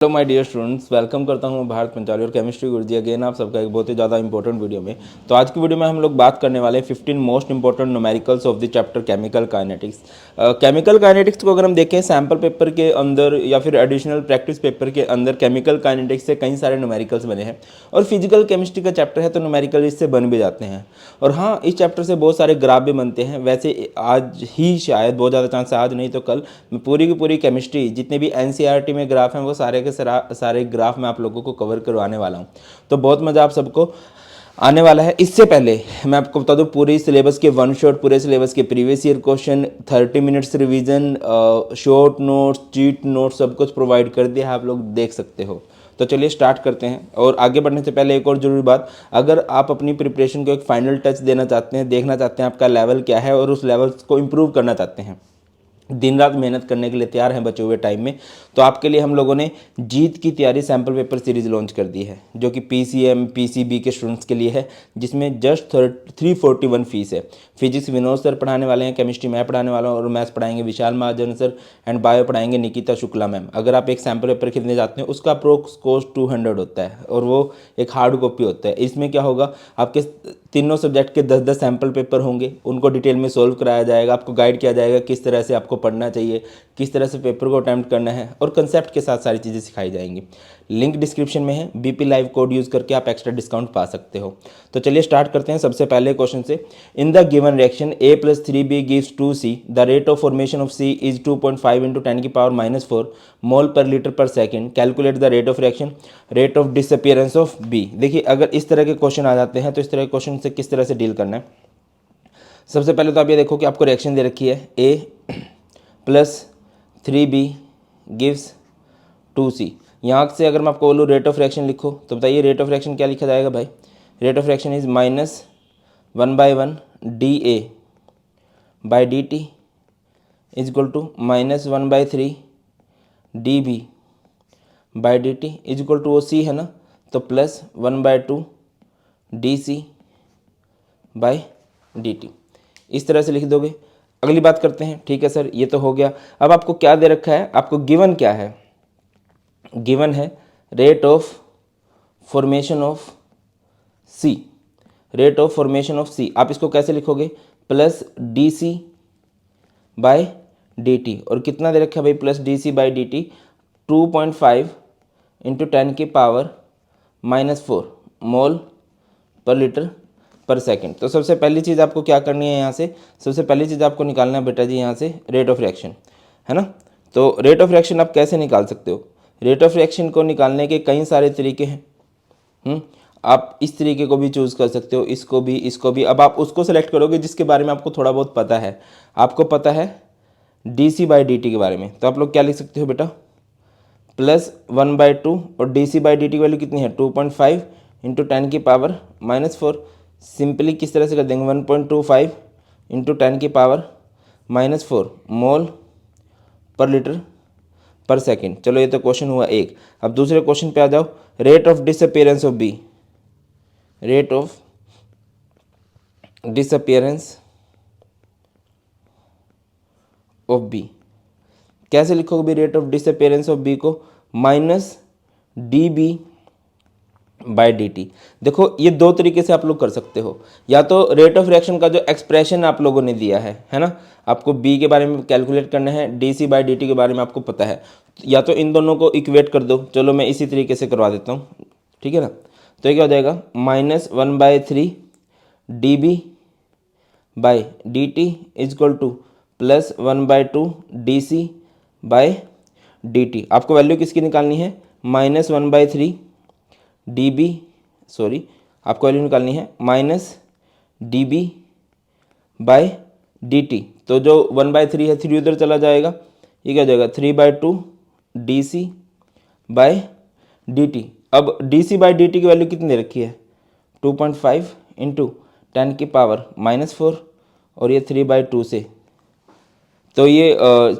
Hello my dear students, welcome करता हूं भारत पंचाली और केमिस्ट्री गुरुजी अगेन आप सबका एक बहुत ही ज़्यादा इंपॉर्टेंट वीडियो में। तो आज की वीडियो में हम लोग बात करने वाले हैं 15 most important numericals of the chapter chemical kinetics. Chemical kinetics को अगर हम देखें सैम्पल पेपर के अंदर या फिर एडिशनल प्रैक्टिस पेपर के अंदर केमिकल काइनेटिक्स से कई सारे न्यूमेरिकल्स बने हैं और फिजिकल केमिस्ट्री का चैप्टर है तो न्यूमेरिकल इससे बन भी जाते हैं। और हाँ, इस चैप्टर से बहुत सारे ग्राफ भी बनते हैं। वैसे आज ही शायद बहुत ज़्यादा चांस है, आज नहीं तो कल मैं पूरी की पूरी केमिस्ट्री जितने भी एनसीईआरटी में ग्राफ हैं वो सारे के सारे ग्राफ मैं आप लोगों को कवर करवाने वाला हूँ। तो बहुत मज़ा आप सबको आने वाला है। इससे पहले मैं आपको बता दूं, पूरे सिलेबस के वन शॉट, पूरे सिलेबस के previous year question, 30 minutes revision, short notes, cheat notes सब कुछ प्रोवाइड कर दिया है, आप लोग देख सकते हो। तो चलिए स्टार्ट करते हैं। और आगे बढ़ने से पहले एक और ज़रूरी बात, अगर आप अपनी प्रिपरेशन को एक फाइनल टच देना चाहते हैं, देखना चाहते हैं आपका लेवल क्या है और उस लेवल को इम्प्रूव करना चाहते हैं, दिन रात मेहनत करने के लिए तैयार हैं बचे हुए टाइम में, तो आपके लिए हम लोगों ने जीत की तैयारी सैम्पल पेपर सीरीज लॉन्च कर दी है, जो कि पीसीएम पीसीबी के स्टूडेंट्स के लिए है, जिसमें जस्ट 341 फीस है। फिजिक्स विनोद सर पढ़ाने वाले हैं, केमिस्ट्री मैं पढ़ाने वाला हूँ और मैथ्स पढ़ाएंगे विशाल महाजन सर एंड बायो पढ़ाएंगे निकिता शुक्ला मैम। अगर आप एक सैम्पल पेपर खरीदने जाते हैं उसका अप्रोक्स कॉस्ट 200 होता है और वो एक हार्ड कॉपी होता है। इसमें क्या होगा, आपके तीनों सब्जेक्ट के 10-10 सैम्पल पेपर होंगे, उनको डिटेल में सोल्व कराया जाएगा, आपको गाइड किया जाएगा किस तरह से आपको पढ़ना चाहिए, किस तरह से पेपर को अटैम्प्ट करना है और कंसेप्ट के साथ सारी चीज़ें सिखाई जाएंगी। लिंक डिस्क्रिप्शन में है, बीपी लाइव कोड यूज़ करके आप एक्स्ट्रा डिस्काउंट पा सकते हो। तो चलिए स्टार्ट करते हैं सबसे पहले क्वेश्चन से। In the given reaction A+3B gives 2C, the rate of formation of C is 2.5 × 10⁻⁻4 मोल पर लीटर पर second. Calculate the rate of reaction, rate of disappearance of B। देखिए, अगर इस तरह के क्वेश्चन आ जाते हैं तो इस तरह के क्वेश्चन से किस तरह से डील करना है। सबसे पहले तो आप ये देखो कि आपको रिएक्शन दे रखी है, A+3B गिव्स 2C। यहाँ से अगर मैं आपको बोलूँ रेट ऑफ रिएक्शन लिखो, तो बताइए रेट ऑफ रिएक्शन क्या लिखा जाएगा भाई। Rate of reaction is -1/1 dA/dt is equal to -1/3 dB/dt is equal to वो C है ना, तो +1/2 dC/dt इस तरह से लिख दोगे। अगली बात करते हैं। ठीक है सर, ये तो हो गया। अब आपको क्या दे रखा है, आपको गिवन क्या है, गिवन है rate of formation of C, rate of formation of C। आप इसको कैसे लिखोगे, +dC/dt और कितना दे रखा है भाई, +dC/dt 2.5 × 10⁻⁻4 मोल पर लीटर पर सेकेंड। तो सबसे पहली चीज़ आपको क्या करनी है, यहाँ से सबसे पहली चीज़ आपको निकालना है बेटा जी यहाँ से रेट ऑफ रिएक्शन, है ना। तो रेट ऑफ रिएक्शन आप कैसे निकाल सकते हो, रेट ऑफ रिएक्शन को निकालने के कई सारे तरीके हैं। आप इस तरीके को भी चूज़ कर सकते हो, इसको भी, इसको भी। अब आप उसको सेलेक्ट करोगे जिसके बारे में आपको थोड़ा बहुत पता है। आपको पता है dC/dt के बारे में, तो आप लोग क्या लिख सकते हो बेटा, +1/2 और dC/dt की वैल्यू कितनी है 2.5 × 10⁻⁻4। सिंपली किस तरह से कर देंगे, 1.25 × 10⁻⁻4 मोल पर लीटर पर सेकेंड। चलो ये तो क्वेश्चन हुआ एक। अब दूसरे क्वेश्चन पे आ जाओ, rate of disappearance of B, rate of disappearance of B कैसे लिखोगे भी, rate of disappearance of B को -dB/dt। देखो ये दो तरीके से आप लोग कर सकते हो, या तो रेट ऑफ रिएक्शन का जो एक्सप्रेशन आप लोगों ने दिया है ना, आपको B के बारे में कैलकुलेट करना है, dC/dt के बारे में आपको पता है, या तो इन दोनों को इक्वेट कर दो। चलो मैं इसी तरीके से करवा देता हूँ, ठीक है ना। तो ये क्या हो जाएगा, -1/3 dB/dt is equal to +1/2 dC/dt। आपको वैल्यू किसकी निकालनी है, -1/3 dB, सॉरी आपको वैल्यू निकालनी है -dB/dt। तो जो 1/3 है 3 उधर चला जाएगा, ये क्या हो जाएगा 3/2 dC/dt। अब dC/dt की वैल्यू कितनी दे रखी है, 2.5 × 10⁻⁻4 और ये 3/2 से, तो ये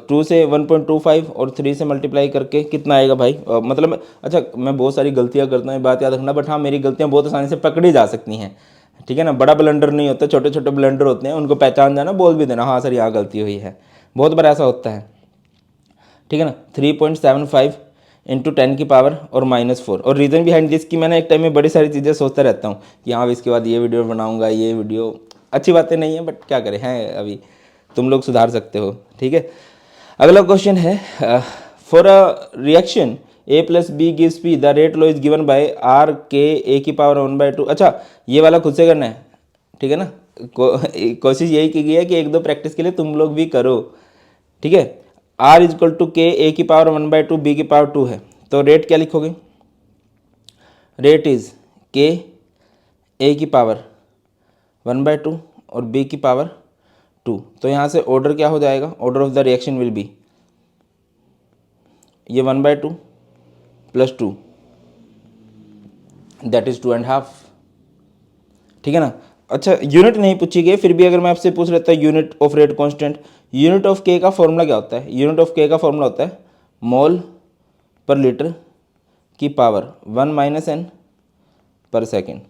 2 से 1.25 और 3 से मल्टीप्लाई करके कितना आएगा भाई, मतलब अच्छा मैं बहुत सारी गलतियां करता हूँ, बात याद रखना, बट हाँ मेरी गलतियां बहुत आसानी से पकड़ी जा सकती हैं, ठीक है ना। बड़ा ब्लंडर नहीं होता, छोटे छोटे ब्लंडर होते हैं, उनको पहचान जाना, बोल भी देना हाँ सर यहाँ गलती हुई है, बहुत बार ऐसा होता है, ठीक है ना। 3.75 इंटू 10 की पावर और -4। और रीज़न बिहाइंड दिस कि मैंने एक टाइम में बड़ी सारी चीज़ें सोचता रहता हूँ कि हाँ इसके बाद ये वीडियो बनाऊँगा, ये वीडियो अच्छी बातें नहीं है बट क्या करें, हैं अभी तुम लोग सुधार सकते हो, ठीक है। अगला क्वेश्चन है, for a reaction a plus B gives p the rate law is given by r k a की पावर 1/2। अच्छा ये वाला खुद से करना है, ठीक है ना। कोशिश यही की गई है कि एक दो प्रैक्टिस के लिए तुम लोग भी करो, ठीक है। r इज इक्वल टू के ए की पावर 1/2 b की पावर 2 है, तो रेट क्या लिखोगे? रेट इज के ए की पावर 1/2 और b की पावर 2। तो यहाँ से ऑर्डर क्या हो जाएगा? Order of the reaction will be ये 1/2 प्लस 2 दैट इज 2.5, ठीक है ना। अच्छा यूनिट नहीं पूछी गई, फिर भी अगर मैं आपसे पूछ लेता unit of rate constant, unit of के का फॉर्मूला क्या होता है? यूनिट ऑफ के का फॉर्मूला होता है मोल पर लीटर की पावर 1 माइनस एन पर सेकेंड,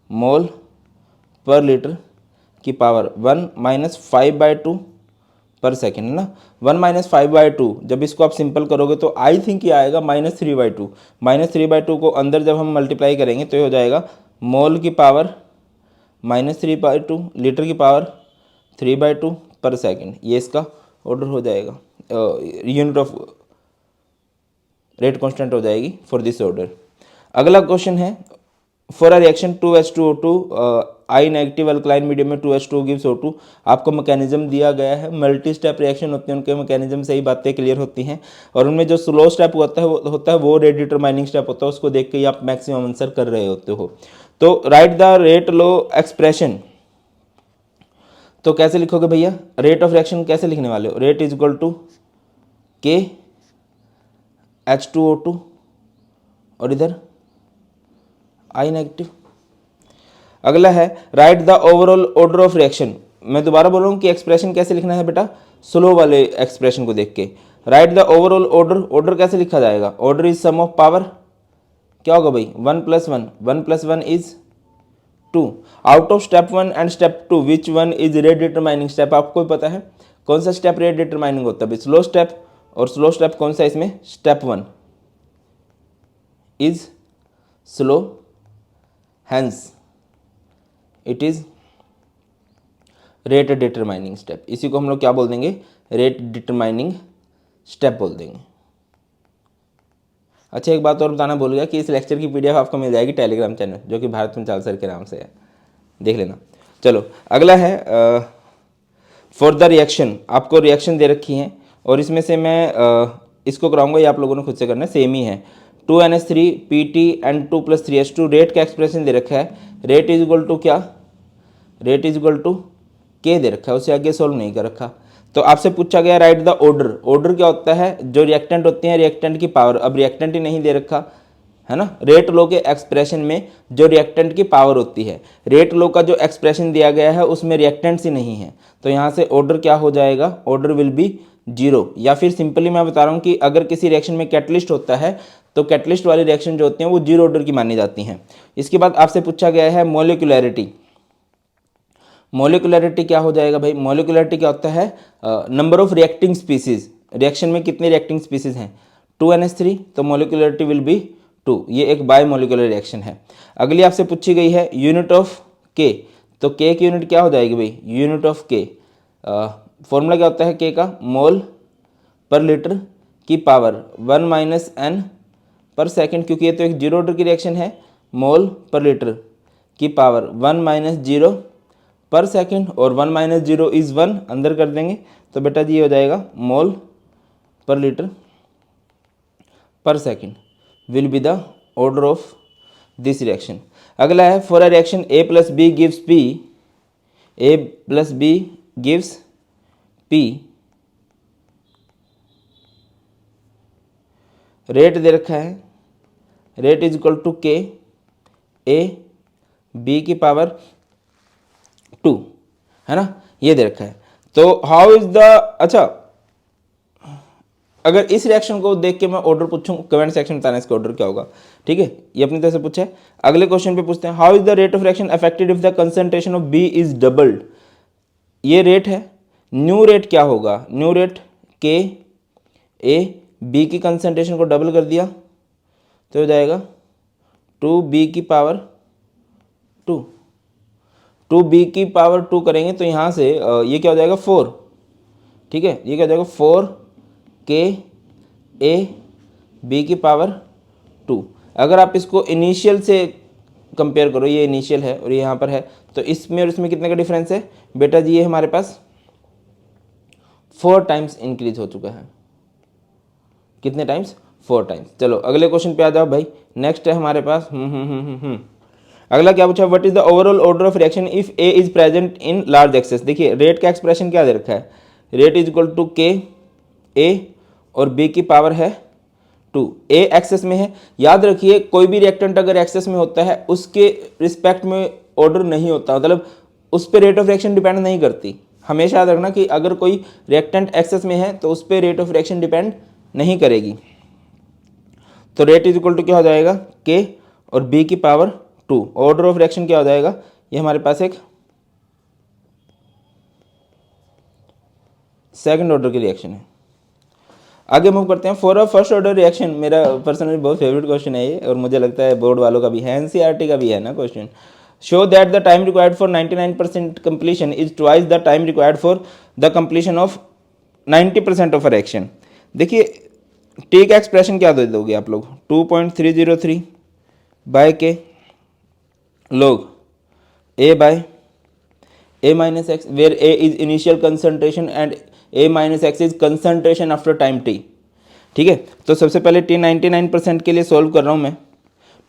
मोल पर लीटर की पावर 1 माइनस 5/2 पर सेकेंड, है ना। 1 माइनस 5/2 जब इसको आप सिंपल करोगे तो आई थिंक ये आएगा -3/2। -3/2 को अंदर जब हम मल्टीप्लाई करेंगे तो ये हो जाएगा मोल की पावर -3/2 लीटर की पावर 3/2 पर सेकेंड। ये इसका ऑर्डर हो जाएगा, यूनिट ऑफ रेट कांस्टेंट हो जाएगी फॉर दिस ऑर्डर। अगला क्वेश्चन है, for a reaction 2H2O2 I negative alkaline medium में 2H2O गिव्स O2। आपको मैकेनिज्म दिया गया है, मल्टी स्टेप रिएक्शन होती है, उनके मैकेनिज्म से ही बातें क्लियर होती हैं। और उनमें जो स्लो स्टेप होता है वो रेट डिटरमाइनिंग स्टेप होता है, उसको देख के ही आप मैक्सिमम आंसर कर रहे होते हो। तो right the rate low expression, तो कैसे लिखोगे भैया? रेट ऑफ रिएक्शन कैसे लिखने वाले हो? रेट इज इक्वल टू के H2O2 और इधर आई नेगेटिव। अगला है right the overall order of reaction. मैं दोबारा बोल रहा हूँ कि एक्सप्रेशन कैसे लिखना है बेटा, स्लो वाले एक्सप्रेशन को देख के। Write the overall order, order कैसे लिखा जाएगा? Order is sum of power, क्या होगा भाई? 1 + 1, 1 + 1 is 2। Out of step 1 and step 2 which one is rate determining step? आपको भी पता है कौन सा स्टेप रेट डिटरमाइनिंग होता है? Slow step. और स्लो स्टेप कौन सा इसमें? Step 1 is slow, hence it is rate determining step. इसी को हम लोग क्या बोल देंगे? रेट डिटरमाइनिंग स्टेप बोल देंगे। अच्छा एक बात और बताना भूल गया कि इस लेक्चर की पीडीएफ आपको मिल जाएगी टेलीग्राम चैनल, जो कि भारत पंचाल सर के नाम से है, देख लेना। चलो अगला है, फॉर द रिएक्शन, आपको रिएक्शन दे रखी है और इसमें से मैं इसको कराऊंगा, ये आप लोगों ने खुद से करना है, सेम ही है। 2NH3 PT and 2 + 3H2 rate का एक्सप्रेशन दे रखा है। रेट इज इक्वल टू क्या? रेट इज इक्वल टू के दे रखा है, उससे आगे सोल्व नहीं कर रखा। तो आपसे पूछा गया राइट द ऑर्डर। ऑर्डर क्या होता है? जो रिएक्टेंट होते हैं रिएक्टेंट की पावर। अब रिएक्टेंट ही नहीं दे रखा है ना। रेट लो के एक्सप्रेशन में जो रिएक्टेंट की पावर होती है, रेट लो का जो एक्सप्रेशन दिया गया है उसमें रिएक्टेंट्स ही नहीं है, तो यहाँ से ऑर्डर क्या हो जाएगा? Order will be 0। या फिर सिंपली मैं बता रहा हूँ कि अगर किसी रिएक्शन में कैटलिस्ट होता है तो कैटलिस्ट वाली रिएक्शन जो होती हैं वो 0 ऑर्डर की मानी जाती हैं। इसके बाद आपसे पूछा गया है मोलिकुलरिटी। मोलिकुलरिटी क्या हो जाएगा भाई? मोलिकुलरिटी क्या होता है? Number of reacting species. Reaction में कितने रिएक्टिंग स्पीसीज हैं? 2NH3, तो मोलिकुलरिटी विल बी 2। ये एक बाय मोलिकुलर रिएक्शन है। अगली आपसे पूछी गई है यूनिट ऑफ के, तो के की यूनिट क्या हो जाएगी भाई? यूनिट ऑफ के फॉर्मूला क्या होता है के का? मोल पर लीटर की पावर 1 माइनस एन पर सेकेंड, क्योंकि ये तो एक 0 ऑर्डर की रिएक्शन है। मोल पर लीटर की पावर 1 माइनस 0 पर सेकेंड, और 1 माइनस 0 इज 1, अंदर कर देंगे तो बेटा जी ये हो जाएगा मोल पर लीटर पर second will be the order of this reaction. अगला है for a reaction A + B gives P, A + B gives P, rate दे रखा है। Rate is equal to k A B की पावर 2, है ना, ये दे रखा है। तो हाउ इज द, अच्छा अगर इस रिएक्शन को देख के मैं ऑर्डर पूछूं, कमेंट सेक्शन में बताना इसका ऑर्डर क्या होगा, ठीक है। ये अपनी तरह से पूछा है। अगले क्वेश्चन पे पूछते हैं how is the rate of reaction affected if the concentration of B is doubled. ये रेट है, न्यू रेट क्या होगा? न्यू रेट के ए बी की कंसंट्रेशन को डबल कर दिया तो हो जाएगा 2b की पावर 2। 2b की पावर 2 करेंगे तो यहाँ से ये क्या हो जाएगा 4, ठीक है, ये क्या हो जाएगा 4k a b की पावर 2। अगर आप इसको इनिशियल से कंपेयर करो, ये इनिशियल है और ये यहाँ पर है, तो इसमें और इसमें कितने का डिफरेंस है बेटा जी, ये हमारे पास 4 टाइम्स इंक्रीज हो चुका है। कितने टाइम्स? 4 टाइम्स। चलो अगले क्वेश्चन पे आ जाओ भाई। नेक्स्ट है हमारे पास अगला क्या पूछा, what is the overall order of reaction if A is present in large access. देखिए रेट का एक्सप्रेशन क्या दे रखा है, रेट इज इक्वल टू के ए और बी की पावर है 2। ए एक्सेस में है, याद रखिए कोई भी रिएक्टेंट अगर एक्सेस में होता है उसके रिस्पेक्ट में ऑर्डर नहीं होता, मतलब उस पर रेट ऑफ रिएक्शन डिपेंड नहीं करती। हमेशा याद रखना कि अगर कोई रिएक्टेंट एक्सेस में है तो उस पर रेट ऑफ रिएक्शन डिपेंड नहीं करेगी। तो रेट इज इक्वल टू क्या हो जाएगा, के और बी की पावर 2। ऑर्डर ऑफ रिएक्शन क्या हो जाएगा, ये हमारे पास एक सेकंड ऑर्डर की रिएक्शन है। आगे मूव करते हैं। For a first order reaction, मेरा पर्सनली बहुत फेवरेट क्वेश्चन है ये और मुझे लगता है बोर्ड वालों का भी है, एनसीईआरटी का भी है ना question. Show that the time required for 99% completion is twice the time required for the completion of 90% of a reaction. देखिए टी का एक्सप्रेशन क्या दे दोगे आप लोग, 2.303 by k log a by a minus x, where a is initial concentration and a minus x is concentration after time t। ठीक है, तो सबसे पहले t 99% के लिए सॉल्व कर रहा हूँ मैं।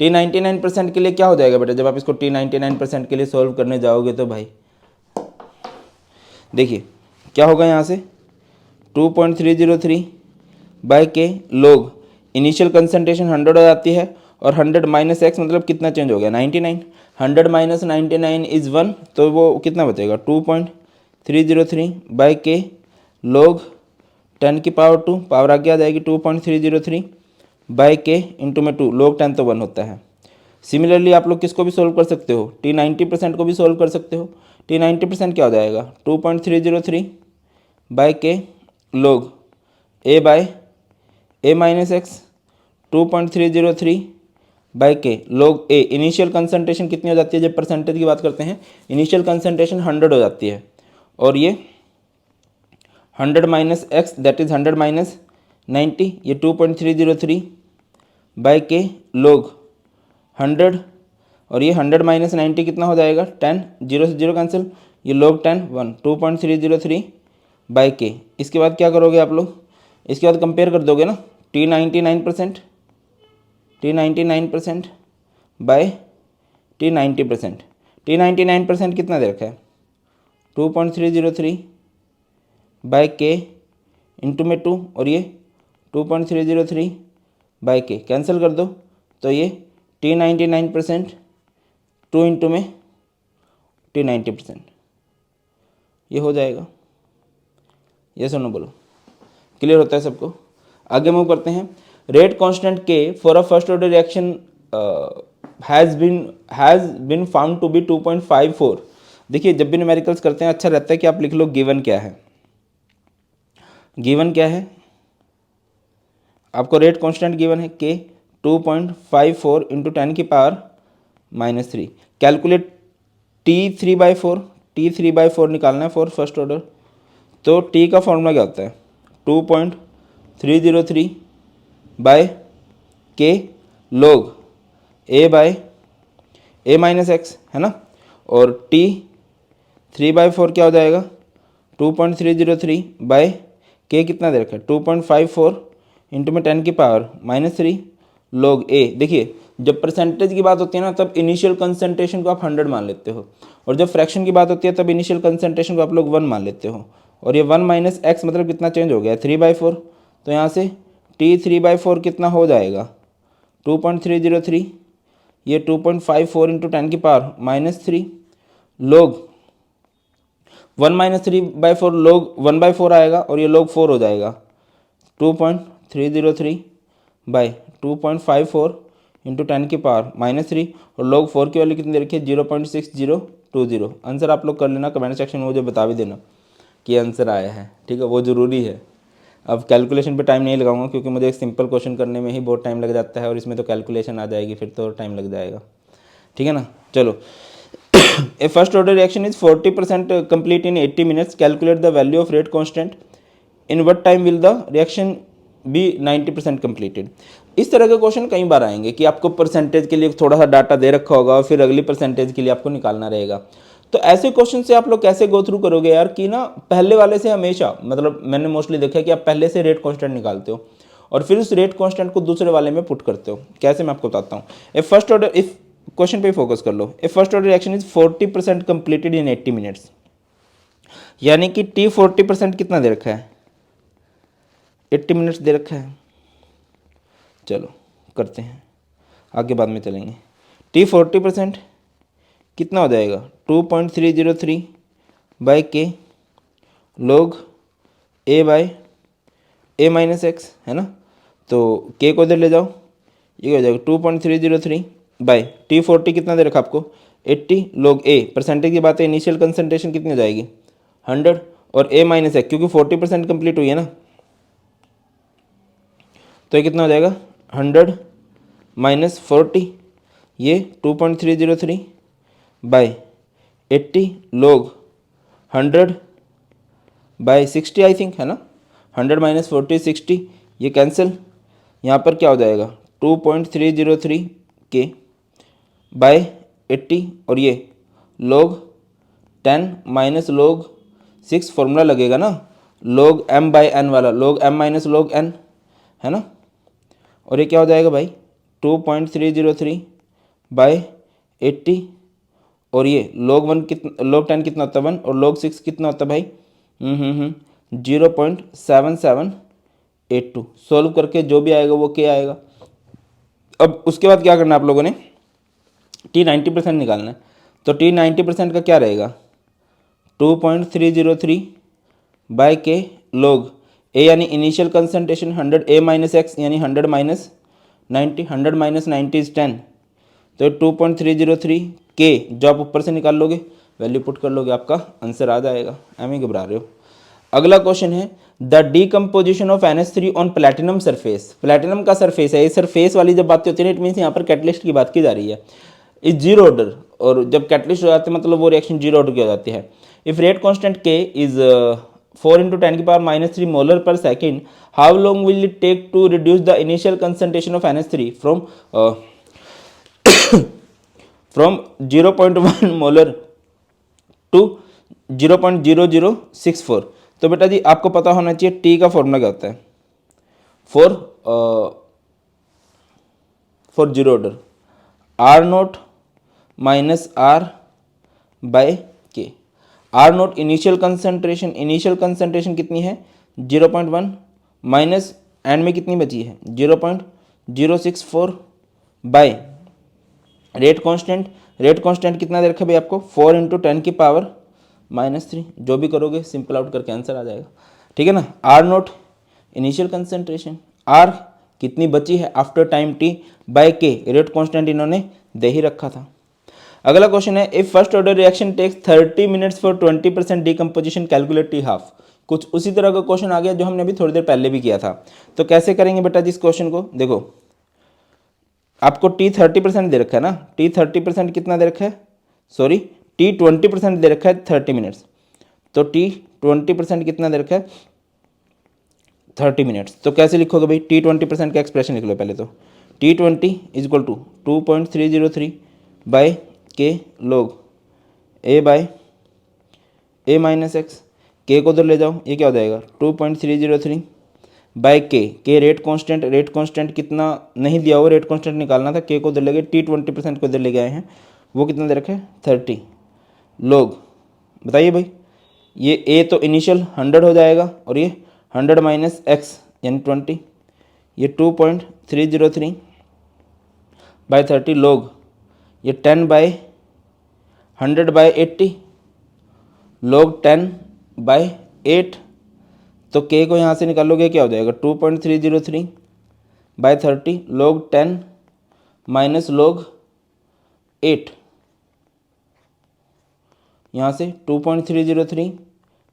t 99% के लिए क्या हो जाएगा बेटा, जब आप इसको t 99% के लिए सॉल्व करने जाओगे तो भाई देखिए क्या होगा, यहाँ से 2.303 by k log initial concentration 100 हो जाती है और 100 माइनस एक्स मतलब कितना चेंज हो गया 99। 100 माइनस 99 इज 1, तो वो कितना बचेगा 2.303 बाय के log 10 की पावर 2, पावर आगे आ जाएगी 2.303 बाय के इंटू में 2, log 10 तो 1 होता है। सिमिलरली आप लोग किसको भी सोल्व कर सकते हो, t 90% को भी सोल्व कर सकते हो। t 90% क्या हो जाएगा 2.303 by k log a by a minus x 2.303 by k log a। Initial concentration कितनी हो जाती है, जब परसेंटेज की बात करते हैं इनिशियल कंसंट्रेशन 100 हो जाती है और ये 100 minus x that is 100 minus 90, ये 2.303 बाय के log 100 और ये 100 माइनस 90 कितना हो जाएगा 10, 0 से 0 कैंसिल, ये log 10 1, 2.303 बाय के। इसके बाद क्या करोगे आप लोग, इसके बाद कंपेयर कर दोगे ना t 99% बाय t 90%। t 99% कितना दे रखा है 2.303 बाय के इंटू में 2 और ये 2.303 बाय के कैंसिल कर दो, तो ये t 99% 2 इंटू में t 90% ये हो जाएगा। ये सुनो बोलो, क्लियर होता है सबको। आगे मूव करते हैं। Rate constant k for a first order reaction has been found to be 2.54। देखिए जब भी न्यूमेरिकल्स करते हैं अच्छा रहता है कि आप लिख लो गिवन क्या है। गिवन क्या है आपको, रेट कांस्टेंट गिवन है के 2.54 इंटू 10 की पावर -3। कैलकुलेट t3/4, t3/4 निकालना है फॉर फर्स्ट ऑर्डर। तो t का फॉर्मूला क्या होता है 2.303 by k log a by a minus x है ना, और t 3/4 क्या हो जाएगा 2.303 बाय के कितना दे रखा है 2.54 इंटू में 10 की पावर -3 log a। देखिए जब परसेंटेज की बात होती है ना तब इनिशियल कंसंट्रेशन को आप 100 मान लेते हो, और जब फ्रैक्शन की बात होती है तब इनिशियल कंसंट्रेशन को आप लोग 1 मान लेते हो, और ये 1 माइनस एक्स मतलब कितना चेंज हो गया 3/4। तो यहाँ से t 3/4 कितना हो जाएगा 2.303, ये 2.54 इंटू 10 की पावर -3 log 1 माइनस 3/4 log 1/4 आएगा और ये log 4 हो जाएगा 2.303 बाई 2.54 इंटू 10 की पावर -3 और log 4 की वैल्यू कितनी दे रखी है 0.6020। आंसर आप लोग कर लेना, कमेंट सेक्शन में मुझे बता भी देना कि आंसर आया है, ठीक है, वो ज़रूरी है। अब कैलकुलेशन पे टाइम नहीं लगाऊंगा क्योंकि मुझे एक सिंपल क्वेश्चन करने में ही बहुत टाइम लग जाता है और इसमें तो कैलकुलेशन आ जाएगी, फिर तो टाइम लग जाएगा। ठीक है ना, चलो। A first order reaction is 40% complete in 80 minutes, calculate the value of rate constant, in what time will the reaction be 90% completed. इस तरह के क्वेश्चन कई बार आएंगे कि आपको परसेंटेज के लिए थोड़ा सा डाटा दे रखा होगा और फिर अगली परसेंटेज के लिए आपको निकालना रहेगा। तो ऐसे क्वेश्चन से आप लोग कैसे गो थ्रू करोगे यार कि ना पहले वाले से हमेशा, मतलब मैंने मोस्टली देखा है कि आप पहले से रेट कांस्टेंट निकालते हो और फिर उस रेट कांस्टेंट को दूसरे वाले में पुट करते हो। कैसे, मैं आपको बताता हूँ। A first order, if question पे फोकस कर लो। A first order reaction is 40% completed in 80 minutes, यानी कि टी 40% कितना दे रखा है, 80 मिनट्स दे रखा है। चलो करते हैं, आगे बाद में चलेंगे। टी 40% कितना हो जाएगा, 2.303 बाई के log A by A minus x, है ना। तो के को इधर ले जाओ, ये हो जाएगा 2.303 बाई टी 40 कितना दे रखा आपको, 80 लोग ए, परसेंटेज की बात है, इनिशियल कंसंट्रेशन कितनी हो जाएगी 100, और ए माइनस एक्स क्योंकि 40% कंप्लीट हुई है ना, तो ये कितना हो जाएगा 100 माइनस 40, ये 2.303 बाई 80 लोग 100 बाई 60 आई थिंक, है ना। 100 माइनस 40 60, ये कैंसिल, यहाँ पर क्या हो जाएगा 2.303 के बाई 80, और ये लोग 10 माइनस लोग 6, फॉर्मूला लगेगा ना लोग m बाई एन वाला, लोग m माइनस लोग n, है ना। और ये क्या हो जाएगा भाई 2.303 बाई 80, और ये log 1 कितना, log 10 कितना होता है 1, और log 6 कितना होता है भाई 0.7782। सॉल्व करके जो भी आएगा वो क्या आएगा। अब उसके बाद क्या करना है आप लोगों ने, टी 90% निकालना है। तो टी 90% का क्या रहेगा 2.303 बाय के लोग ए यानी इनिशियल कंसंट्रेशन 100 ए माइनस एक्स यानी 100 माइनस 90, 100 माइनस 90 इज 10, तो 2.303 के जो आप ऊपर से निकाल लोगे वैल्यू पुट कर लोगे, आपका आंसर आ जाएगा। एम ही घबरा रहे हो। अगला क्वेश्चन है the decomposition of NH3 on platinum surface. Platinum का सरफेस है, ये सरफेस वाली जब बात होती है इट मीन्स यहाँ पर कैटलिस्ट की बात की जा रही है, इज जीरो ऑर्डर, और जब कैटलिस्ट हो जाते हैं मतलब वो रिएक्शन जीरो ऑर्डर की हो जाती है। If rate constant k is 4 × 10⁻³ molar per second, how long will it take to reduce the initial concentration of NH3 from 0.1 molar to 0.0064। तो बेटा जी आपको पता होना चाहिए टी का फॉर्मूला क्या होता है for zero order, R naught minus R by k. R naught initial concentration कितनी है 0.1 माइनस एंड में कितनी बची है 0.064 बाय रेट कांस्टेंट कितना दे रखा है भाई आपको 4 × 10⁻³ जो भी करोगे सिंपल आउट करके आंसर आ जाएगा। ठीक है ना। R naught initial concentration, R कितनी बची है after time t by k, rate constant इन्होंने दे ही रखा था। अगला क्वेश्चन है if first order reaction takes 30 minutes for 20% decomposition calculate t half. कुछ उसी तरह का क्वेश्चन आ गया जो हमने अभी थोड़ी देर पहले भी किया था। तो कैसे करेंगे बेटा जी इस क्वेश्चन को, देखो आपको टी 30% दे रखा है ना, टी 30% कितना दे रखा है, सॉरी टी 20% दे रखा है 30 मिनट्स, तो टी 20% कितना दे रखा है 30 मिनट्स। तो कैसे लिखोगे भाई टी 20% का एक्सप्रेशन लिख लो पहले। तो t 20 is equal to 2.303 by k log A by A minus x, k को उधर ले जाओ, ये क्या हो जाएगा 2.303 बाय के रेट कांस्टेंट कितना नहीं दिया हुआ, रेट कांस्टेंट निकालना था, के को उधर ले गए, टी 20% को इधर ले गए हैं, वो कितना दे रखे 30 लोग। बताइए भाई ये ए तो इनिशियल 100 हो जाएगा और ये 100 माइनस एक्स यानी 20, ये 2.303 बाय 30 लोग, ये 10 बाय 100 बाय 80 लोग 10 बाय 8, तो के को यहाँ से निकालोगे क्या हो जाएगा 2.303 बाय 30 लोग 10 माइनस लोग 8, यहाँ से 2.303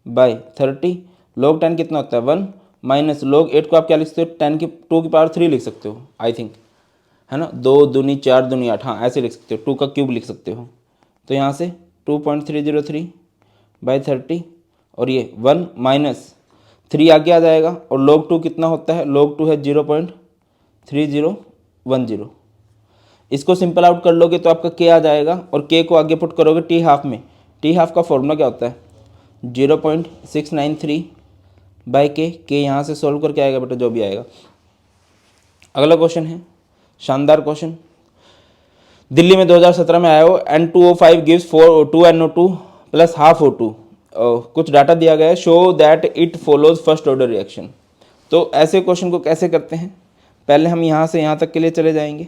बाय 30 लोग 10 कितना होता है 1 माइनस log 8 को आप क्या लिख सकते हो, 10 की 2 की पावर 3 लिख सकते हो आई थिंक, है ना, 2 दूनी 4 दूनी 8, हाँ ऐसे लिख सकते हो, 2 का क्यूब लिख सकते हो। तो यहाँ से 2.303/30 और ये 1 माइनस 3 आगे आ जाएगा और log 2 कितना होता है, log 2 है 0.3010। इसको सिंपल आउट कर लोगे तो आपका k आ जाएगा और k को आगे पुट करोगे t हाफ में। t हाफ का फॉर्मूला क्या होता है, 0.693/k। k यहाँ से सोल्व करके आएगा बेटा जो भी आएगा। अगला क्वेश्चन है, शानदार क्वेश्चन, दिल्ली में 2017 में आया हो N2O5 gives 2NO2 plus half O2, कुछ डाटा दिया गया है, show that it follows first order reaction. तो ऐसे क्वेश्चन को कैसे करते हैं, पहले हम यहाँ से यहाँ तक के लिए चले जाएंगे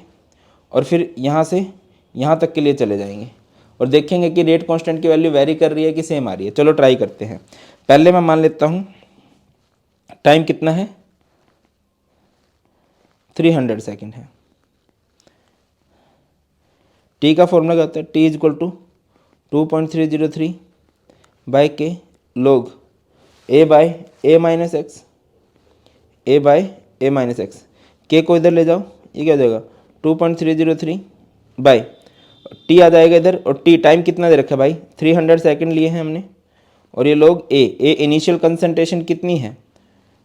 और फिर यहाँ से यहाँ तक के लिए चले जाएंगे और देखेंगे कि रेट कांस्टेंट की वैल्यू वेरी कर रही है कि सेम आ रही है। चलो ट्राई करते हैं। पहले मैं मान लेता हूँ टाइम कितना है, 300 सेकेंड है। टी का फॉर्मूला क्या होता है, t is equal to 2.303/k log a by a minus x, a by a minus x. K को इधर ले जाओ, ये क्या हो जाएगा 2.303 बाय टी आ जाएगा इधर, और टी टाइम कितना दे रखा है भाई, 300 सेकेंड लिए हैं हमने, और ये लोग ए इनिशियल कंसंट्रेशन कितनी है,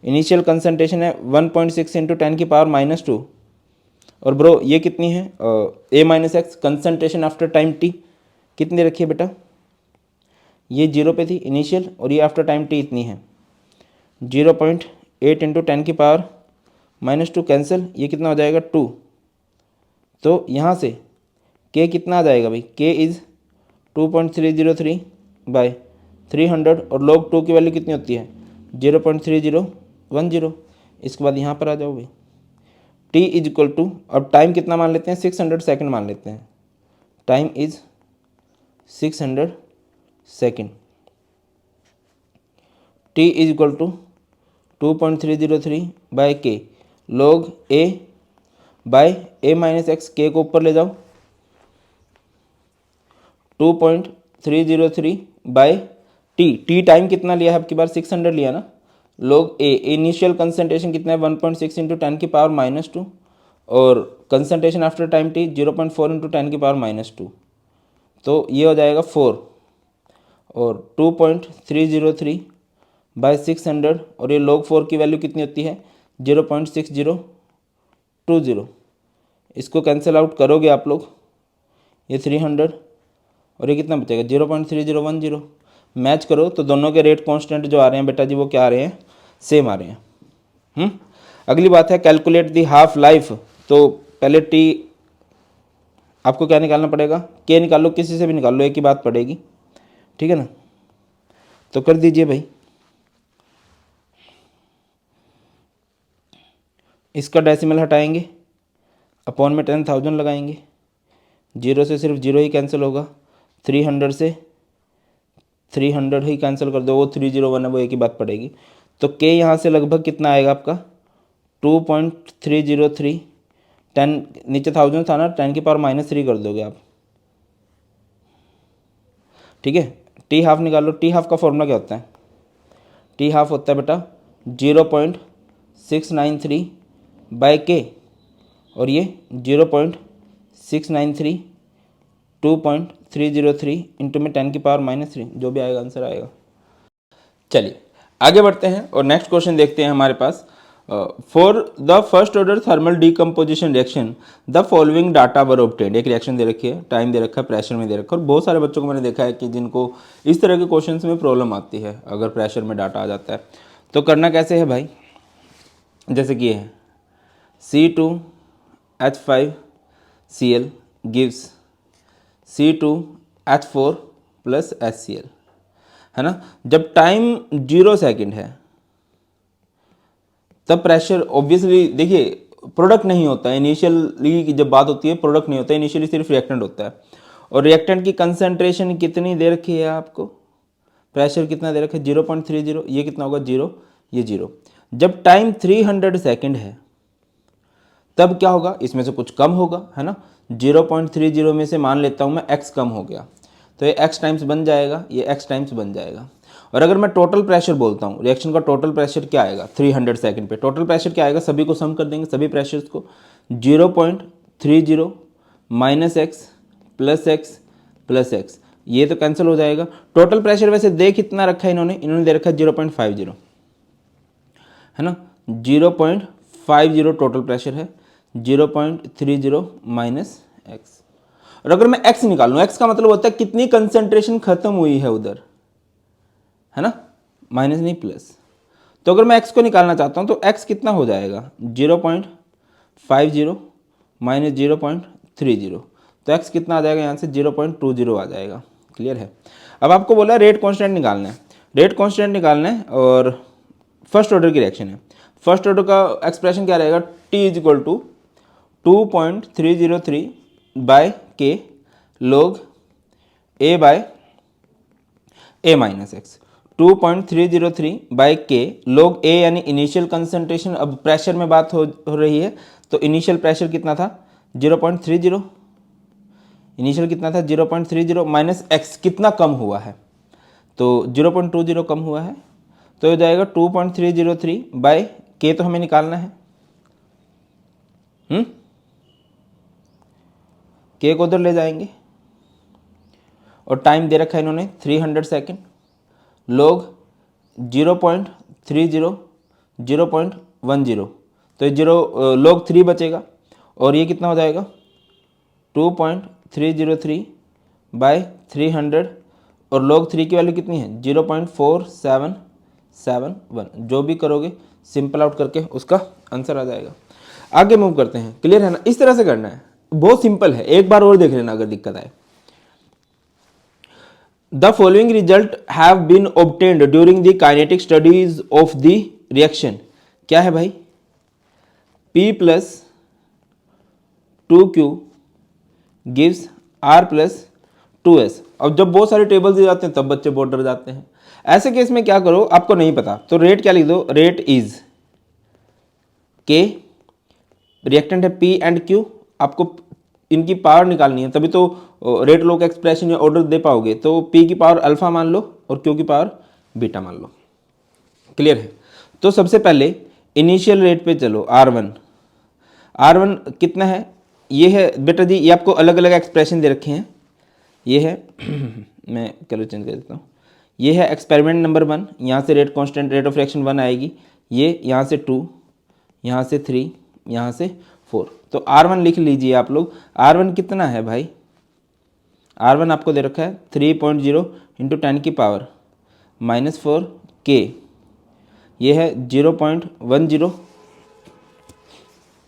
इनिशियल कंसंट्रेशन है 1.6 इंटू 10 की पावर -2, और ब्रो ये कितनी है a minus x, concentration after time t कितनी दे रखी है बेटा, ये 0 पे थी इनिशियल और ये आफ्टर टाइम t इतनी है 0.8 इंटू 10 की पावर -2 कैंसिल, ये कितना हो जाएगा 2। तो यहाँ से k कितना आ जाएगा भाई, k इज़ 2.303/300 और log 2 की वैल्यू कितनी होती है 0.3010। इसके बाद यहाँ पर आ जाओ भाई, t इज इक्वल टू, अब टाइम कितना मान लेते हैं 600 सेकेंड मान लेते हैं, time is 600 second, t is equal to 2.303/k log a by a minus x, k को ऊपर ले जाओ 2.303/t टाइम कितना लिया है आपकी बार 600 लिया ना, log a इनिशियल कंसंट्रेशन कितना है 1.6 इंटू 10 की पावर -2 और concentration after time t 0.4 into 10 की पावर -2, तो ये हो जाएगा 4 और 2.303/600 और ये log 4 की वैल्यू कितनी होती है 0.6020। इसको कैंसिल आउट करोगे आप लोग, ये 300 और ये कितना बचेगा 0.3010। मैच करो तो दोनों के रेट कांस्टेंट जो आ रहे हैं बेटा जी वो क्या आ रहे हैं, सेम आ रहे हैं। अगली बात है कैलकुलेट दी हाफ लाइफ। तो पहले टी आपको क्या निकालना पड़ेगा, के निकालो, किसी से भी निकाल लो, एक ही बात पड़ेगी, ठीक है ना। तो कर दीजिए भाई, इसका डेसिमल हटाएंगे, अपॉन में 10,000 लगाएंगे, 0 से सिर्फ 0 ही कैंसिल होगा, 300 से 300 ही कैंसिल कर दो, वो 301 है वो एक ही बात पड़ेगी। तो के यहाँ से लगभग कितना आएगा आपका 2.303, 10 नीचे 1000 था ना, 10 की पावर -3 कर दोगे आप, ठीक है। टी हाफ निकालो, टी हाफ का फॉर्मूला क्या होता है, टी हाफ होता है बेटा 0.693/k और ये 0.693 2.303 इंटू में 10 की पावर -3, जो भी आएगा आंसर आएगा। चलिए आगे बढ़ते हैं और नेक्स्ट क्वेश्चन देखते हैं हमारे पास। For the first order thermal decomposition reaction the following data were obtained. एक रिएक्शन दे रखी है, टाइम दे रखा है, प्रेशर में दे रखा है, और बहुत सारे बच्चों को मैंने देखा है कि जिनको इस तरह के क्वेश्चन में प्रॉब्लम आती है अगर प्रेशर में डाटा आ जाता है। तो करना कैसे है भाई, जैसे कि ये है C2H5Cl gives C2H4 plus HCl, है ना। जब टाइम 0 सेकेंड है तब प्रेशर ऑब्वियसली, देखिए प्रोडक्ट नहीं होता है इनिशियली, की जब बात होती है प्रोडक्ट नहीं होता है इनिशियली, सिर्फ रिएक्टेंट होता है। और रिएक्टेंट की कंसंट्रेशन कितनी दे रखी है आपको, प्रेशर कितना दे रखा है 0.30, ये कितना होगा 0, ये 0। जब टाइम 300 सेकेंड है तब क्या होगा, इसमें से कुछ कम होगा, है ना। 0.30 में से मान लेता हूँ मैं x कम हो गया, तो ये x टाइम्स बन जाएगा, ये x टाइम्स बन जाएगा। और अगर मैं टोटल प्रेशर बोलता हूँ, रिएक्शन का टोटल प्रेशर क्या आएगा 300 सेकंड पे, टोटल प्रेशर क्या आएगा, सभी को सम कर देंगे, सभी प्रेशर्स को, 0.30 माइनस एक्स प्लस एक्स, ये तो कैंसिल हो जाएगा। टोटल प्रेशर वैसे दे कितना रखा है इन्होंने दे रखा है 0.50, है ना, 0.50 टोटल प्रेशर है, 0.30 माइनस एक्स। और अगर मैं एक्स निकालूं, एक्स का मतलब होता है कितनी कंसेंट्रेशन खत्म हुई है उधर, है ना, माइनस नहीं प्लस। तो अगर मैं एक्स को निकालना चाहता हूं तो एक्स कितना हो जाएगा 0.50 माइनस 0.30, तो एक्स कितना आ जाएगा यहाँ से 0.20 आ जाएगा। क्लियर है। अब आपको बोला रेट कांस्टेंट निकालना है, रेट कांस्टेंट निकालना है और फर्स्ट ऑर्डर की रिएक्शन है। फर्स्ट ऑर्डर का एक्सप्रेशन क्या रहेगा, t is equal to 2.303 by k log a by a minus x, 2.303 by k log a यानी इनिशियल कंसंट्रेशन। अब प्रेशर में बात हो रही है तो इनिशियल प्रेशर कितना था 0.30, इनिशियल कितना था 0.30 माइनस एक्स कितना कम हुआ है, तो 0.20 कम हुआ है, तो हो जाएगा 2.303 बाय के, तो हमें निकालना है, के को उधर ले जाएंगे और टाइम दे रखा है इन्होंने 300 सेकेंड, लोग 0.30 0.10, तो लोग 3 बचेगा और ये कितना हो जाएगा 2.303 बाय 300 और log 3 की वैल्यू कितनी है 0.4771, जो भी करोगे सिंपल आउट करके उसका आंसर आ जाएगा। आगे मूव करते हैं। क्लियर है ना, इस तरह से करना है, बहुत सिंपल है, एक बार और देख लेना अगर दिक्कत आए। The following result have been obtained during the kinetic studies of the reaction। क्या है भाई, P plus 2Q gives R plus 2S। अब जब बहुत सारे टेबल्स दे जाते हैं तब बच्चे बहुत डर जाते हैं। ऐसे केस में क्या करो, आपको नहीं पता तो रेट क्या लिख दो, रेट इज के, रिएक्टेंट है P एंड Q, आपको इनकी पावर निकालनी है तभी तो रेट लो का एक्सप्रेशन या ऑर्डर दे पाओगे। तो P की पावर अल्फा मान लो और Q की पावर बीटा मान लो। क्लियर है। तो सबसे पहले इनिशियल रेट पे चलो, R1 कितना है, ये है बेटा जी, ये आपको अलग अलग एक्सप्रेशन दे रखे हैं, ये है मैं कलर चेंज कर देता हूँ, ये है एक्सपेरिमेंट नंबर 1, यहाँ से rate constant rate of reaction 1 आएगी, ये यहाँ से 2, यहाँ से 3, यहाँ से 4, तो R1 लिख लीजिए आप लोग। R1 कितना है भाई, R1 आपको दे रखा है 3.0 इंटू 10 की पावर -4 के, ये है 0.10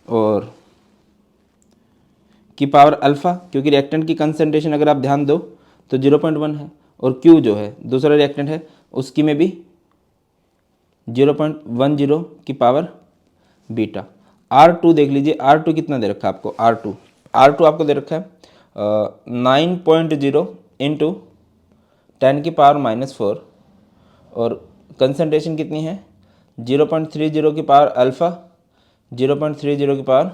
और की पावर अल्फ़ा, क्योंकि रिएक्टेंट की कंसंट्रेशन अगर आप ध्यान दो तो 0.1 है, और Q जो है दूसरा रिएक्टेंट है उसकी में भी 0.10 की पावर बीटा। R2 देख लीजिए, R2 कितना दे रखा है आपको, R2 आपको दे रखा है 9.0 इंटू 10 की पावर -4 और कंसंट्रेशन कितनी है 0.30 की पावर अल्फ़ा, 0.30 की पावर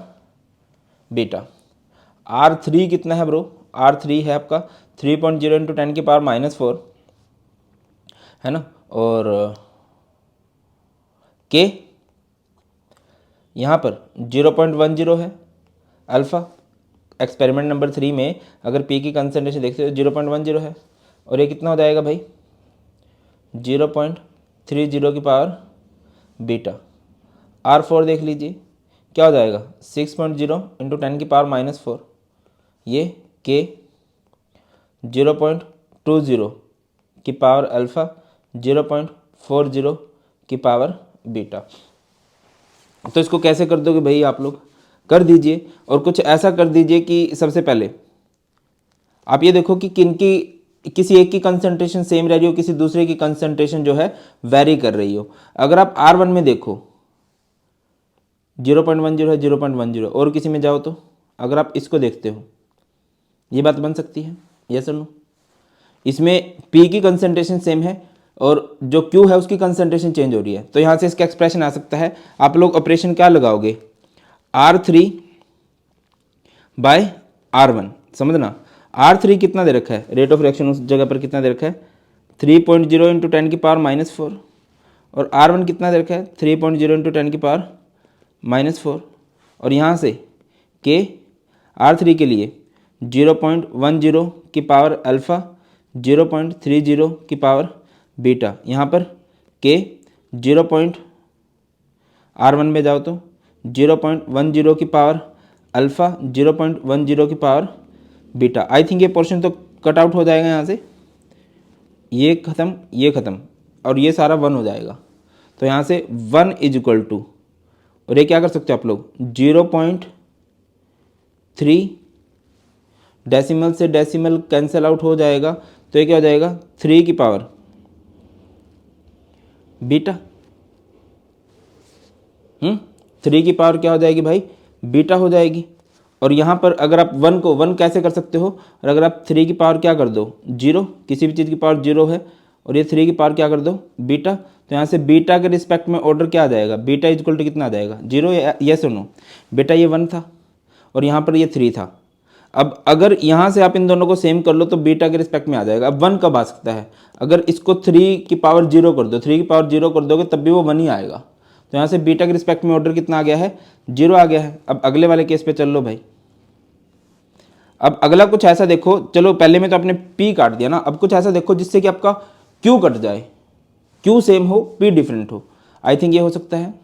बीटा। R3 कितना है ब्रो, R3 है आपका 3.0 इंटू 10 की पावर -4, है ना, और K यहाँ पर 0.10 है अल्फ़ा, एक्सपेरिमेंट नंबर 3 में अगर P की कंसंट्रेशन देखते हो 0.10 है, और ये कितना हो जाएगा भाई 0.30 की पावर बीटा। R4 देख लीजिए क्या हो जाएगा 6.0 इंटू 10 की पावर -4, ये K 0.20 की पावर अल्फ़ा, 0.40 की पावर बीटा। तो इसको कैसे कर दोगे भाई, आप लोग कर दीजिए, और कुछ ऐसा कर दीजिए कि सबसे पहले आप ये देखो कि किसी एक की कंसंट्रेशन सेम रह रही हो, किसी दूसरे की कंसंट्रेशन जो है वेरी कर रही हो। अगर आप R1 में देखो 0.10 है, 0.10, और किसी में जाओ तो अगर आप इसको देखते हो ये बात बन सकती है, यस और नो। इसमें P की कंसंट्रेशन सेम है और जो Q है उसकी कंसंट्रेशन चेंज हो रही है, तो यहाँ से इसका एक्सप्रेशन आ सकता है। आप लोग ऑपरेशन क्या लगाओगे, R3 बाय R1, समझना। R3 कितना दे रखा है, रेट ऑफ रिएक्शन उस जगह पर कितना दे रखा है 3.0 इंटू 10 की पावर -4, और R1 कितना दे रखा है 3.0 इंटू 10 की पावर -4, और यहाँ से K R3 के लिए 0.10 की पावर अल्फ़ा, 0.30 की पावर बीटा। यहाँ पर K R1 में जाओ तो 0.10 की पावर अल्फ़ा, 0.10 की पावर बीटा। आई थिंक ये पोर्शन तो कट आउट हो जाएगा यहाँ से, ये ख़त्म और ये सारा 1 हो जाएगा। तो यहाँ से 1 इज इक्वल टू, और ये क्या कर सकते हो आप लोग 0.3, डेसिमल से डेसिमल कैंसिल आउट हो जाएगा, तो ये क्या हो जाएगा 3 की पावर बीटा। 3 की पावर क्या हो जाएगी भाई बीटा हो जाएगी। और यहाँ पर अगर आप 1 को 1 कैसे कर सकते हो, और अगर आप 3 की पावर क्या कर दो 0, किसी भी चीज़ की पावर 0 है, और ये 3 की पावर क्या कर दो बीटा, तो यहाँ से बीटा के रिस्पेक्ट में ऑर्डर क्या आ जाएगा, बीटा इक्वल टू कितना आ जाएगा 0, या सुनो बेटा ये 1 था और यहाँ पर ये 3 था। अब अगर यहाँ से आप इन दोनों को सेम कर लो तो बीटा के रिस्पेक्ट में आ जाएगा। अब 1 कब आ सकता है, अगर इसको 3 की पावर 0 कर दो, 3 की पावर 0 कर दोगे तब भी वो 1 ही आएगा। तो यहाँ से बीटा के रिस्पेक्ट में ऑर्डर कितना आ गया है 0 आ गया है। अब अगले वाले केस पे चल लो भाई। अब अगला कुछ ऐसा देखो, चलो पहले में तो आपने P काट दिया ना, अब कुछ ऐसा देखो जिससे कि आपका Q कट जाए, Q सेम हो P डिफरेंट हो। आई थिंक ये हो सकता है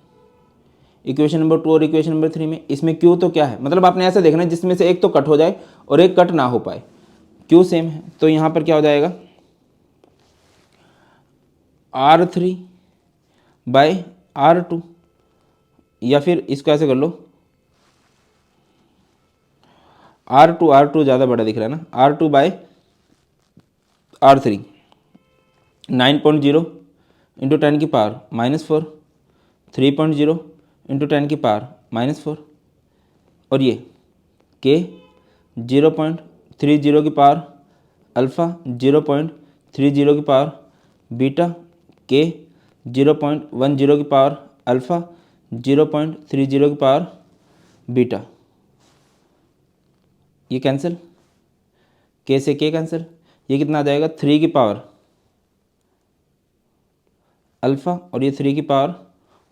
इक्वेशन नंबर 2 और इक्वेशन नंबर 3 में। इसमें Q तो क्या है, मतलब आपने ऐसा देखना है जिसमें से एक तो कट हो जाए और एक कट ना हो पाए, Q सेम है। तो यहाँ पर क्या हो जाएगा R3 बाय R2, या फिर इसको ऐसे कर लो R2 ज़्यादा बड़ा दिख रहा है ना, R2 बाय R3, 9.0 इंटू 10 की पावर -4, 3.0 इंटू 10 की पावर -4, और ये K 0.30 की पावर अल्फ़ा, 0.30 की पावर बीटा, K 0.10 की पावर अल्फ़ा, 0.30 की पावर बीटा। ये कैंसिल, K से K कैंसिल, ये कितना आ जाएगा 3 की पावर अल्फ़ा, और ये 3 की पावर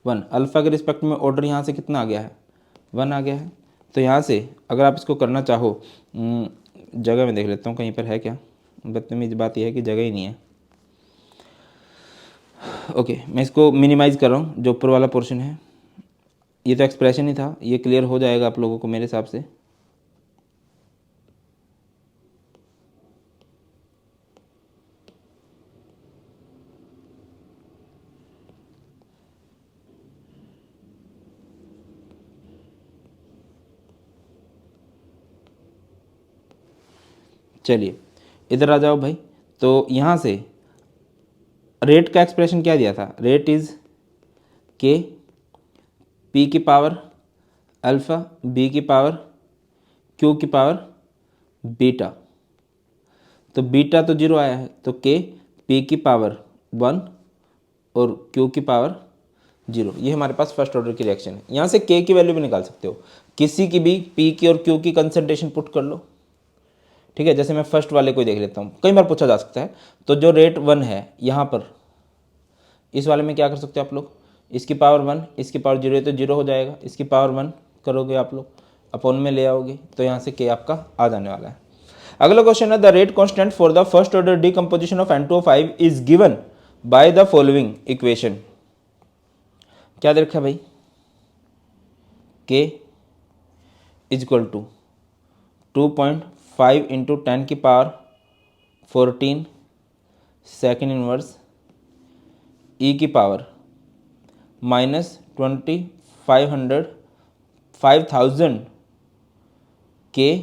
1। अल्फ़ा के रिस्पेक्ट में ऑर्डर यहाँ से कितना आ गया है 1 आ गया है। तो यहाँ से अगर आप इसको करना चाहो, जगह में देख लेता हूँ कहीं पर है क्या, बदतमीज़ बात यह है कि जगह ही नहीं है। ओके, मैं इसको मिनिमाइज़ कर रहा हूँ, जो ऊपर वाला पोर्शन है। ये तो एक्सप्रेशन ही था, ये क्लियर हो जाएगा आप लोगों को मेरे हिसाब से। चलिए इधर आ जाओ भाई। तो यहाँ से रेट का एक्सप्रेशन क्या दिया था, रेट इज़ K P की पावर अल्फ़ा, B की पावर Q की पावर बीटा। तो बीटा तो 0 आया है, तो K P की पावर 1 और Q की पावर 0। ये हमारे पास फर्स्ट ऑर्डर की रिएक्शन है। यहाँ से K की वैल्यू भी निकाल सकते हो, किसी की भी P की और Q की कंसंट्रेशन पुट कर लो। ठीक है, जैसे मैं फर्स्ट वाले को देख लेता हूँ, कई बार पूछा जा सकता है। तो जो रेट 1 है यहाँ पर, इस वाले में क्या कर सकते हो आप लोग, इसकी पावर 1, इसकी पावर 0 है तो 0 हो जाएगा, इसकी पावर 1 करोगे आप लोग, अपॉन में ले आओगे, तो यहाँ से K आपका आ जाने वाला है। अगला क्वेश्चन है, the rate constant for the first order decomposition of N2O5 is given by the following equation. क्या दे रखा है भाई, K is equal to 2.5 into 10 की पावर 14 सेकेंड इनवर्स E की पावर -5000 K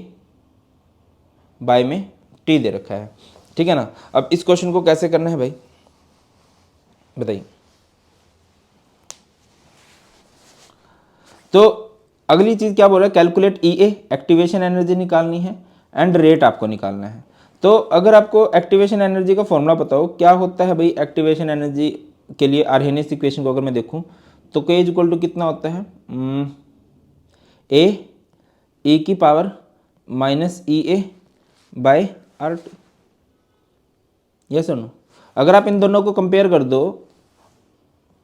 बाय में T दे रखा है। ठीक है ना। अब इस क्वेश्चन को कैसे करना है भाई बताइए। तो अगली चीज़ क्या बोल रहा है, कैलकुलेट EA, एक्टिवेशन एनर्जी निकालनी है, एंड रेट आपको निकालना है। तो अगर आपको एक्टिवेशन एनर्जी का फॉर्मूला पता हो, क्या होता है भाई एक्टिवेशन एनर्जी के लिए, आर्हेनियस इक्वेशन को अगर मैं देखूं तो K इक्वल टू कितना होता है, E की power -EA by RT। Yes और नो। अगर आप इन दोनों को कंपेयर कर दो,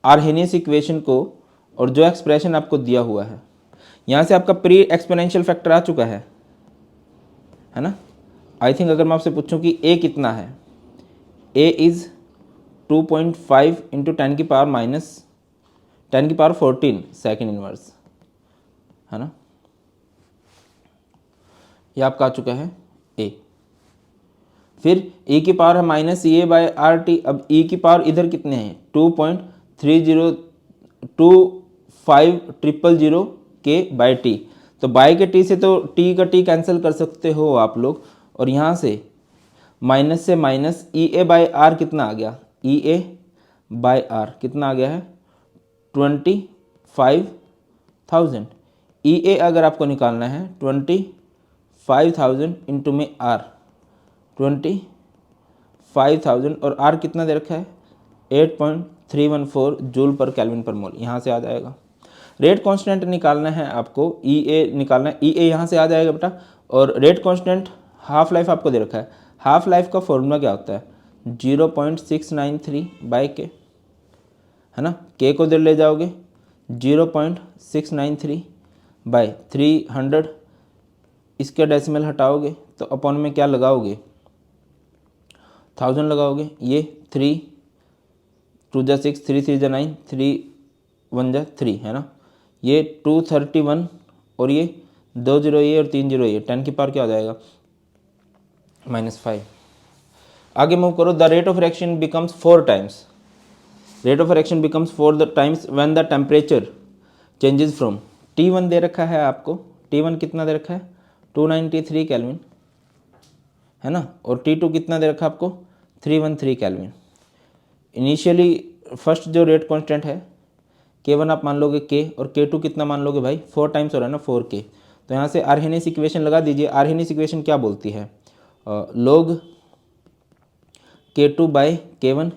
आर्हेनियस इक्वेशन को और जो एक्सप्रेशन आपको दिया हुआ है, यहाँ से आपका प्री एक्सपोनेंशियल फैक्टर आ चुका है ना। आई थिंक अगर मैं आपसे पूछूं कि a कितना है, a इज़ 2.5 इंटू 10 की पावर माइनस 10 की पावर 14 सेकेंड इनवर्स, है ना। ये आपका आ चुका है a। फिर e की पावर है minus A by R T. अब e की पावर इधर कितने हैं, 2.302500 के बाय टी। तो बाय के टी से तो t का t कैंसिल कर सकते हो आप लोग, और यहाँ से माइनस से minus E A by R कितना आ गया, ई ए बाय आर कितना आ गया है 25,000। ई ए अगर आपको निकालना है 25,000 इंटू में आर 25,000 और आर कितना दे रखा है 8.314 जूल पर केल्विन पर मोल, यहाँ से आ जाएगा। रेट कांस्टेंट निकालना है आपको, ई ए निकालना है, ई ए यहाँ से आ जाएगा बेटा। और रेट कांस्टेंट हाफ लाइफ आपको दे रखा है, हाफ लाइफ का फॉर्मूला क्या होता है 0.693 बाय के, है ना। के को इधर ले जाओगे 0.693 बाय 300, इसके डेसिमल हटाओगे तो अपॉन में क्या लगाओगे 1000 लगाओगे। ये 3 2 जा 6 3 3 जा 9 3 1 जा 3, है ना। ये 231 और ये 2 0 ये और 3 0 ये, 10 की पावर क्या हो जाएगा -5। आगे मूव करो। The rate of reaction becomes 4 times, rate of reaction becomes 4 times when the temperature changes from T1 दे रखा है आपको, T1 कितना दे रखा है 293 केल्विन, है ना। और T2 कितना दे रखा है आपको 313 केल्विन। इनिशियली फर्स्ट जो रेट कांस्टेंट है K1 आप मान लोगे K, और K2 कितना मान लोगे भाई 4 टाइम्स हो रहा है ना 4K। तो यहाँ से आर्हेनियस इक्वेशन लगा दीजिए। आर्हेनियस इक्वेशन क्या बोलती है, log K2 by K1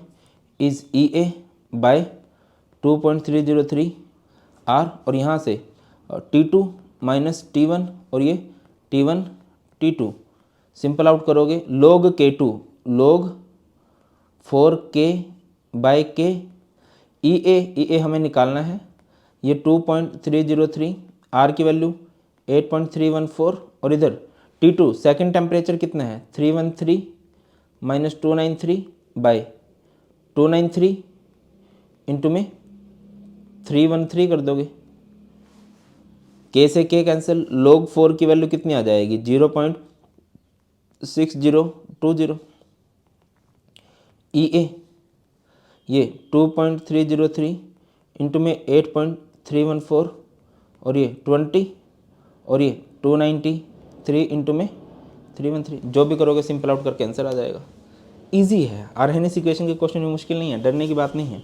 is E A by 2.303 R, और यहाँ से T2 माइनस T1 और ये T1 T2 सिंपल आउट करोगे log K2 log 4K by K, E A हमें निकालना है, ये 2.303 R की वैल्यू 8.314, और इधर T2 सेकेंड टेम्परेचर कितना है 313 माइनस 293 बाय 293 इंटू में 313 कर दोगे, K से K कैंसिल, log 4 की वैल्यू कितनी आ जाएगी 0.6020। ई ए ये 2.303 इंटू में 8.314 और ये 20 और ये 293 इंटू में 313, जो भी करोगे सिंपल आउट करके आंसर आ जाएगा। इजी है, आर्हेनियस इक्वेशन के क्वेश्चन में मुश्किल नहीं है, डरने की बात नहीं है।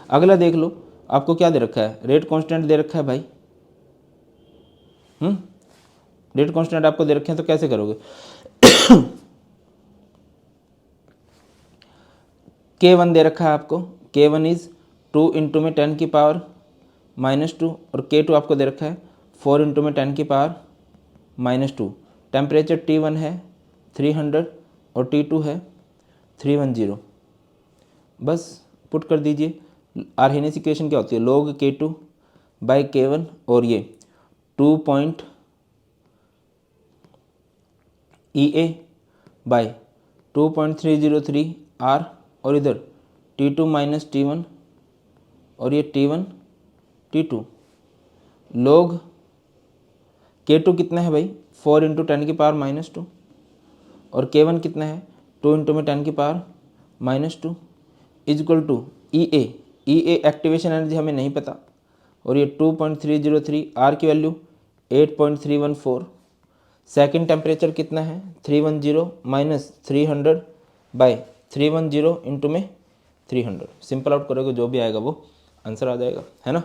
अगला देख लो, आपको क्या दे रखा है रेट कांस्टेंट दे रखा है भाई, रेट कांस्टेंट आपको दे रखे हैं तो कैसे करोगे K1 दे रखा है आपको, K1 इज 2 इंटू में 10 की पावर -2, और K2 आपको दे रखा है 4 इंटू में 10 की पावर -2। टेम्परेचर T1 है 300 और T2 है 310, बस पुट कर दीजिए। आर्हेनियस इक्वेशन क्या होती है log K2 बाय K1, और ये 2 point E A by 2.303 R, और इधर T2 माइनस T1 और ये T1 T2 log K2 कितना है भाई 4 इंटू 10 की पावर -2, और K1 कितना है 2 इंटू में 10 की power -2 is equal to E A activation energy हमें नहीं पता, और ये 2.303 R की वैल्यू 8.314। सेकेंड टेम्परेचर कितना है 310 माइनस 300 बाय 310 इंटू में 300, सिंपल आउट करोगे जो भी आएगा वो आंसर आ जाएगा, है ना।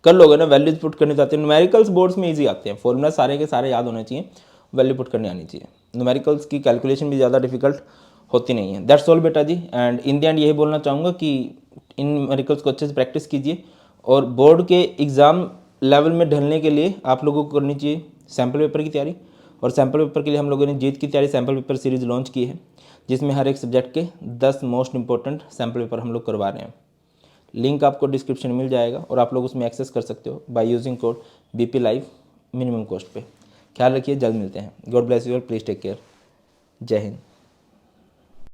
कर लोगे ना, वैल्यूज पुट करनी चाहते हैं। न्यूमेरिकल्स बोर्ड्स में इजी आते हैं, फॉर्मूला सारे के सारे याद होने चाहिए, वैल्यू पुट करनी आनी चाहिए। न्यूमेरिकल्स की कैलकुलेशन भी ज़्यादा डिफिकल्ट होती नहीं है। दैट्स ऑल बेटा जी। एंड इन द एंड यही बोलना चाहूँगा कि इन न्यूमेरिकल्स को अच्छे से प्रैक्टिस कीजिए, और बोर्ड के एग्ज़ाम लेवल में ढलने के लिए आप लोगों को करनी चाहिए सैम्पल पेपर की तैयारी, और सैम्पल पेपर के लिए हम लोगों ने जीत की तैयारी सैम्पल पेपर सीरीज़ लॉन्च की है, जिसमें हर एक सब्जेक्ट के 10 मोस्ट इंपॉर्टेंट सैम्पल पेपर हम लोग करवा रहे हैं। लिंक आपको डिस्क्रिप्शन में मिल जाएगा और आप लोग उसमें एक्सेस कर सकते हो by using code BP live minimum cost पे। ख्याल रखिए, जल्द मिलते हैं। गॉड ब्लेस यू और प्लीज़ टेक केयर। जय हिंद।